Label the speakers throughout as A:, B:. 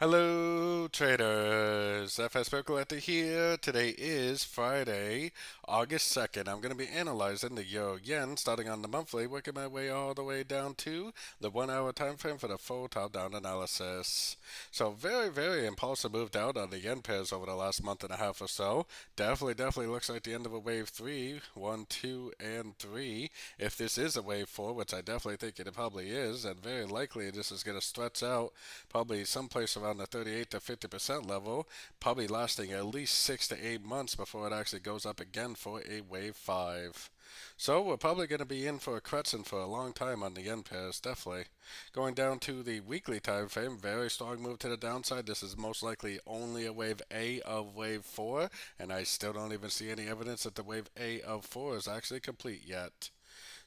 A: Hello, traders. FX Pip Collector here. Today is Friday, August 2nd. I'm going to be analyzing the Euro Yen starting on the monthly, working my way all the way down to the 1 hour time frame for the full top-down analysis. So very impulsive move down on the yen pairs over the last month and a half or so. Definitely looks like the end of a wave 3, 1, 2, and 3. If this is a wave 4, which I definitely think it probably is, and very likely this is going to stretch out probably someplace around the 38 to 50% level, probably lasting at least 6 to 8 months before it actually goes up again for a wave 5. So we're probably going to be in for a correction for a long time on the yen pairs, definitely. Going down to the weekly time frame, very strong move to the downside. This is most likely only a wave A of wave 4, and I still don't even see any evidence that the wave A of 4 is actually complete yet.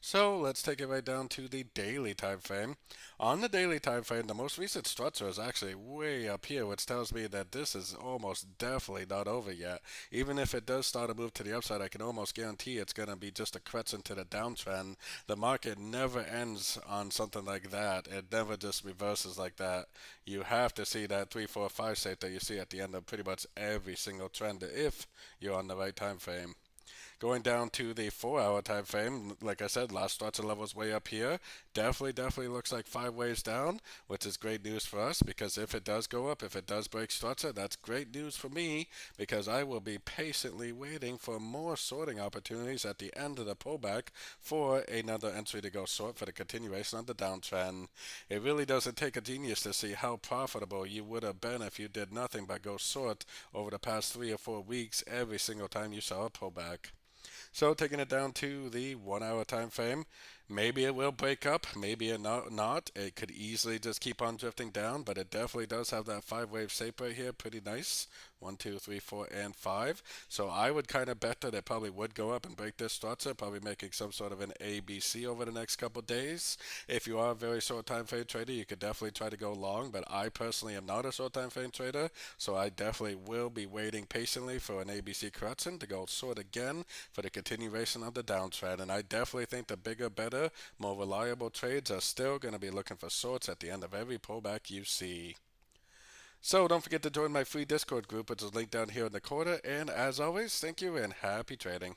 A: So let's take it right down to the daily time frame. On the daily time frame, the most recent structure is actually way up here, which tells me that this is almost definitely not over yet. Even if it does start to move to the upside, I can almost guarantee it's going to be just a correction to the downtrend. The market never ends on something like that. It never just reverses like that. You have to see that 3, 4, 5 shape that you see at the end of pretty much every single trend if you're on the right time frame. Going down to the 4 hour time frame, like I said, last structure level is way up here. Definitely looks like 5 waves down, which is great news for us because if it does go up, if it does break structure, that's great news for me because I will be patiently waiting for more sorting opportunities at the end of the pullback for another entry to go short for the continuation of the downtrend. It really doesn't take a genius to see how profitable you would have been if you did nothing but go short over the past 3 or 4 weeks every single time you saw a pullback. So taking it down to the 1 hour time frame, maybe it will break up, maybe it not. It could easily just keep on drifting down, but it definitely does have that 5 wave shape right here, pretty nice. 1, 2, 3, 4, and 5. So I would kind of bet that it probably would go up and break this structure, probably making some sort of an ABC over the next couple days. If you are a very short time frame trader, you could definitely try to go long, but I personally am not a short time frame trader, so I definitely will be waiting patiently for an ABC correction to go short again for the continuation of the downtrend. And I definitely think the bigger, better, more reliable trades are still going to be looking for shorts at the end of every pullback you see. So don't forget to join my free Discord group, which is linked down here in the corner. And as always, thank you and happy trading.